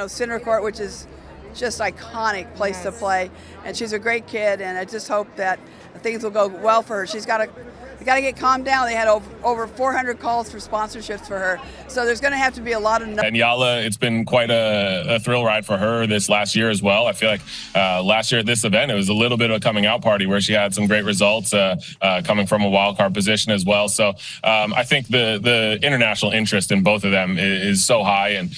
Center court, which is just iconic place to play, and she's a great kid, and I just hope that things will go well for her. She's got to get calmed down. They had over 400 calls for sponsorships for her, so there's going to have to be a lot of. And Eala, it's been quite a thrill ride for her this last year as well. I feel like last year at this event, it was a little bit of a coming out party where she had some great results coming from a wild card position as well. So I think the international interest in both of them is so high, and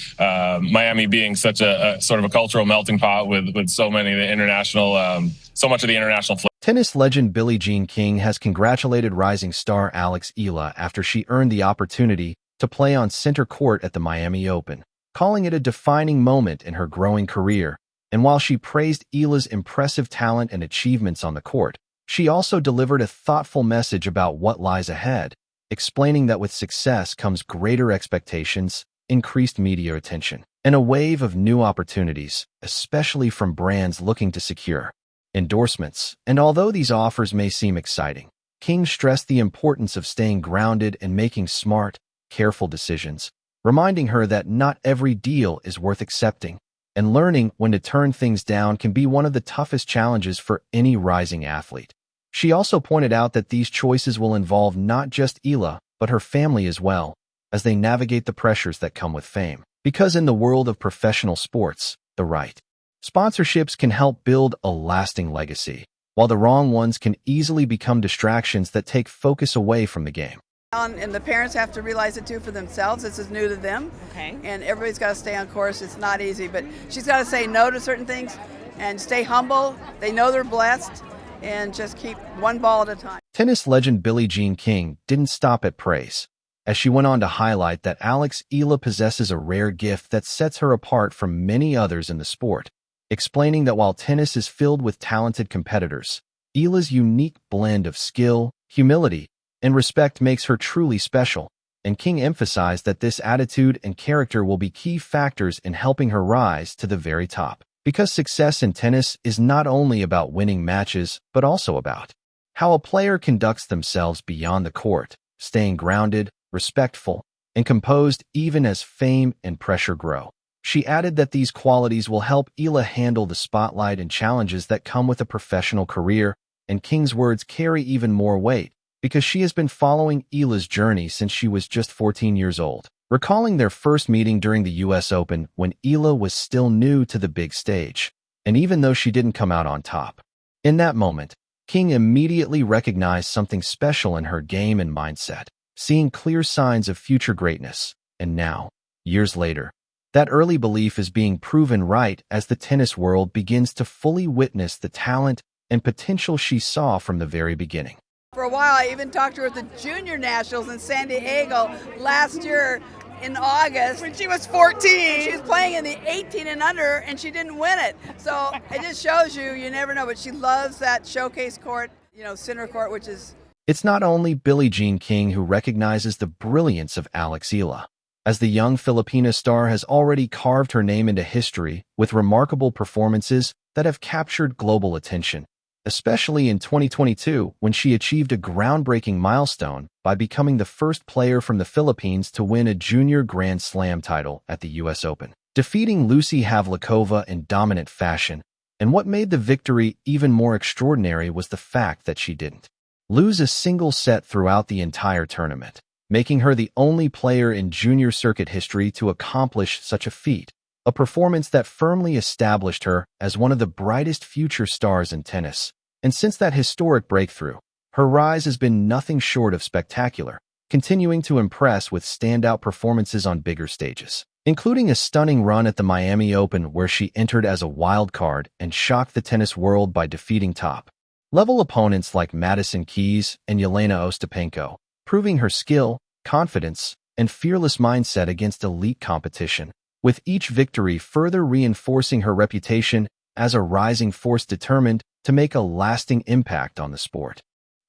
Miami being such a sort of a cultural melting pot with so many of the international, so much of the international. Tennis legend Billie Jean King has congratulated rising star Alex Eala after she earned the opportunity to play on center court at the Miami Open, calling it a defining moment in her growing career. And while she praised Eala's impressive talent and achievements on the court, she also delivered a thoughtful message about what lies ahead, explaining that with success comes greater expectations, increased media attention, and a wave of new opportunities, especially from brands looking to secure endorsements. And although these offers may seem exciting, King stressed the importance of staying grounded and making smart, careful decisions, reminding her that not every deal is worth accepting, and learning when to turn things down can be one of the toughest challenges for any rising athlete. She also pointed out that these choices will involve not just Eala, but her family as well, as they navigate the pressures that come with fame. Because in the world of professional sports, the right sponsorships can help build a lasting legacy, while the wrong ones can easily become distractions that take focus away from the game. And the parents have to realize it too for themselves. This is new to them. Okay. And everybody's got to stay on course. It's not easy, but she's got to say no to certain things and stay humble. They know they're blessed, and just keep one ball at a time. Tennis legend Billie Jean King didn't stop at praise, as she went on to highlight that Alex Eala possesses a rare gift that sets her apart from many others in the sport, explaining that while tennis is filled with talented competitors, Eala's unique blend of skill, humility, and respect makes her truly special, and King emphasized that this attitude and character will be key factors in helping her rise to the very top. Because success in tennis is not only about winning matches, but also about how a player conducts themselves beyond the court, staying grounded, respectful, and composed even as fame and pressure grow. She added that these qualities will help Eala handle the spotlight and challenges that come with a professional career, and King's words carry even more weight because she has been following Eala's journey since she was just 14 years old, recalling their first meeting during the U.S. Open when Eala was still new to the big stage, and even though she didn't come out on top. In that moment, King immediately recognized something special in her game and mindset, seeing clear signs of future greatness, and now, years later, that early belief is being proven right as the tennis world begins to fully witness the talent and potential she saw from the very beginning. For a while, I even talked to her at the Junior Nationals in San Diego last year in August. When she was 14. She was playing in the 18 and under, and she didn't win it. So it just shows you never know, but she loves that showcase court, center court, which is... It's not only Billie Jean King who recognizes the brilliance of Alex Eala, as the young Filipino star has already carved her name into history with remarkable performances that have captured global attention, especially in 2022 when she achieved a groundbreaking milestone by becoming the first player from the Philippines to win a junior Grand Slam title at the U.S. Open, defeating Lucy Havlikova in dominant fashion. And what made the victory even more extraordinary was the fact that she didn't lose a single set throughout the entire tournament, making her the only player in junior circuit history to accomplish such a feat, a performance that firmly established her as one of the brightest future stars in tennis. And since that historic breakthrough, her rise has been nothing short of spectacular, continuing to impress with standout performances on bigger stages, including a stunning run at the Miami Open where she entered as a wild card and shocked the tennis world by defeating top-level opponents like Madison Keys and Yelena Ostapenko, proving her skill, confidence, and fearless mindset against elite competition, with each victory further reinforcing her reputation as a rising force determined to make a lasting impact on the sport.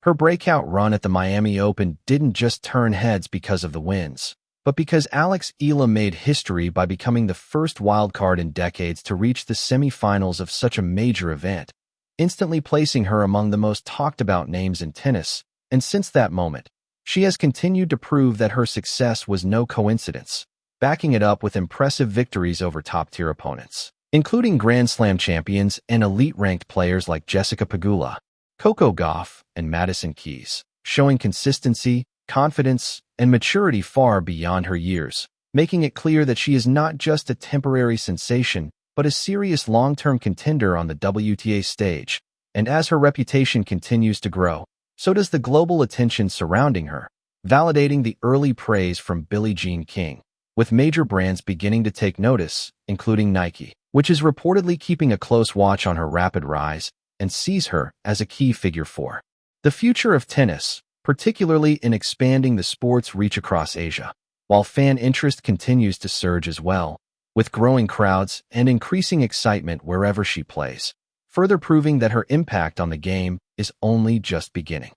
Her breakout run at the Miami Open didn't just turn heads because of the wins, but because Alex Eala made history by becoming the first wildcard in decades to reach the semifinals of such a major event, instantly placing her among the most talked-about names in tennis. And since that moment, she has continued to prove that her success was no coincidence, backing it up with impressive victories over top-tier opponents, including Grand Slam champions and elite-ranked players like Jessica Pegula, Coco Gauff, and Madison Keys, showing consistency, confidence, and maturity far beyond her years, making it clear that she is not just a temporary sensation, but a serious long-term contender on the WTA stage. And as her reputation continues to grow, so does the global attention surrounding her, validating the early praise from Billie Jean King, with major brands beginning to take notice, including Nike, which is reportedly keeping a close watch on her rapid rise and sees her as a key figure for the future of tennis, particularly in expanding the sport's reach across Asia, while fan interest continues to surge as well, with growing crowds and increasing excitement wherever she plays, further proving that her impact on the game is only just beginning.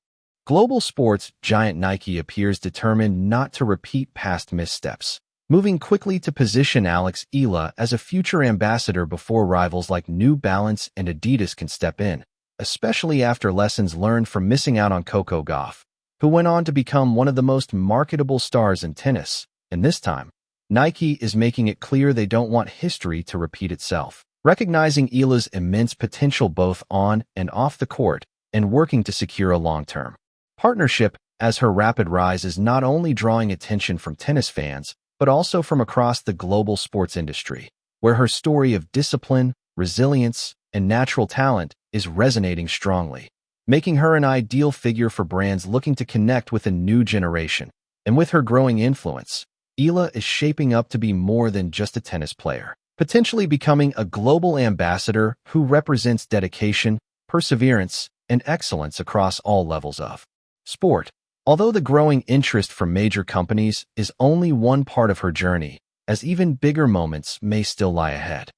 Global sports giant Nike appears determined not to repeat past missteps, moving quickly to position Alex Eala as a future ambassador before rivals like New Balance and Adidas can step in, especially after lessons learned from missing out on Coco Gauff, who went on to become one of the most marketable stars in tennis. And this time, Nike is making it clear they don't want history to repeat itself, recognizing Eala's immense potential both on and off the court and working to secure a long-term partnership, as her rapid rise is not only drawing attention from tennis fans, but also from across the global sports industry, where her story of discipline, resilience, and natural talent is resonating strongly, making her an ideal figure for brands looking to connect with a new generation. And with her growing influence, Eala is shaping up to be more than just a tennis player, potentially becoming a global ambassador who represents dedication, perseverance, and excellence across all levels of sport. Although the growing interest from major companies is only one part of her journey, as even bigger moments may still lie ahead.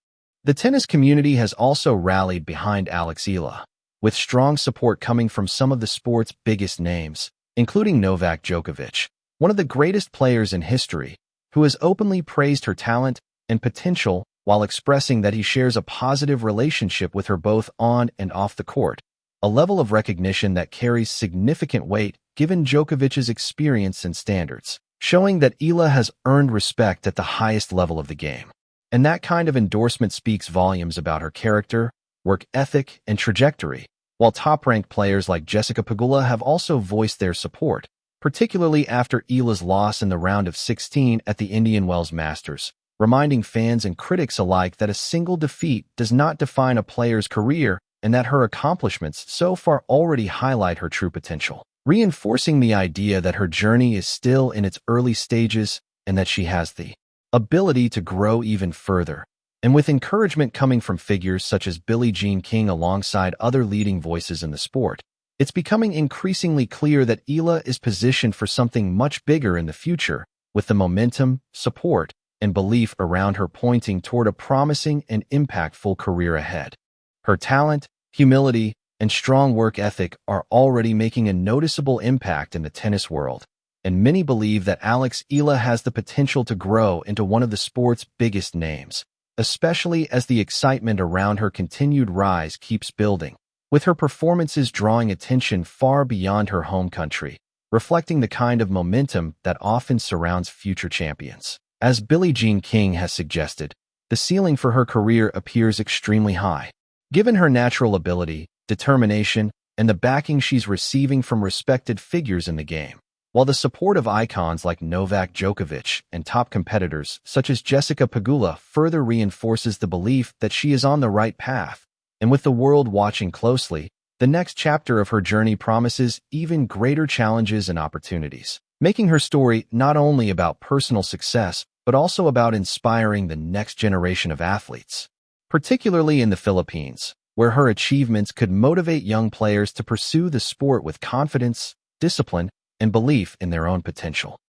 The tennis community has also rallied behind Alex Eala, with strong support coming from some of the sport's biggest names, including Novak Djokovic, one of the greatest players in history, who has openly praised her talent and potential while expressing that he shares a positive relationship with her both on and off the court, a level of recognition that carries significant weight given Djokovic's experience and standards, showing that Eala has earned respect at the highest level of the game. And that kind of endorsement speaks volumes about her character, work ethic, and trajectory, while top-ranked players like Jessica Pegula have also voiced their support, particularly after Eala's loss in the round of 16 at the Indian Wells Masters, reminding fans and critics alike that a single defeat does not define a player's career and that her accomplishments so far already highlight her true potential, reinforcing the idea that her journey is still in its early stages and that she has the ability to grow even further. And with encouragement coming from figures such as Billie Jean King alongside other leading voices in the sport, it's becoming increasingly clear that Eala is positioned for something much bigger in the future, with the momentum, support, and belief around her pointing toward a promising and impactful career ahead. Her talent, humility, and strong work ethic are already making a noticeable impact in the tennis world, and many believe that Alex Eala has the potential to grow into one of the sport's biggest names, especially as the excitement around her continued rise keeps building, with her performances drawing attention far beyond her home country, reflecting the kind of momentum that often surrounds future champions. As Billie Jean King has suggested, the ceiling for her career appears extremely high, given her natural ability, determination, and the backing she's receiving from respected figures in the game. While the support of icons like Novak Djokovic and top competitors such as Jessica Pegula further reinforces the belief that she is on the right path, and with the world watching closely, the next chapter of her journey promises even greater challenges and opportunities, making her story not only about personal success, but also about inspiring the next generation of athletes, particularly in the Philippines, where her achievements could motivate young players to pursue the sport with confidence, discipline, and belief in their own potential.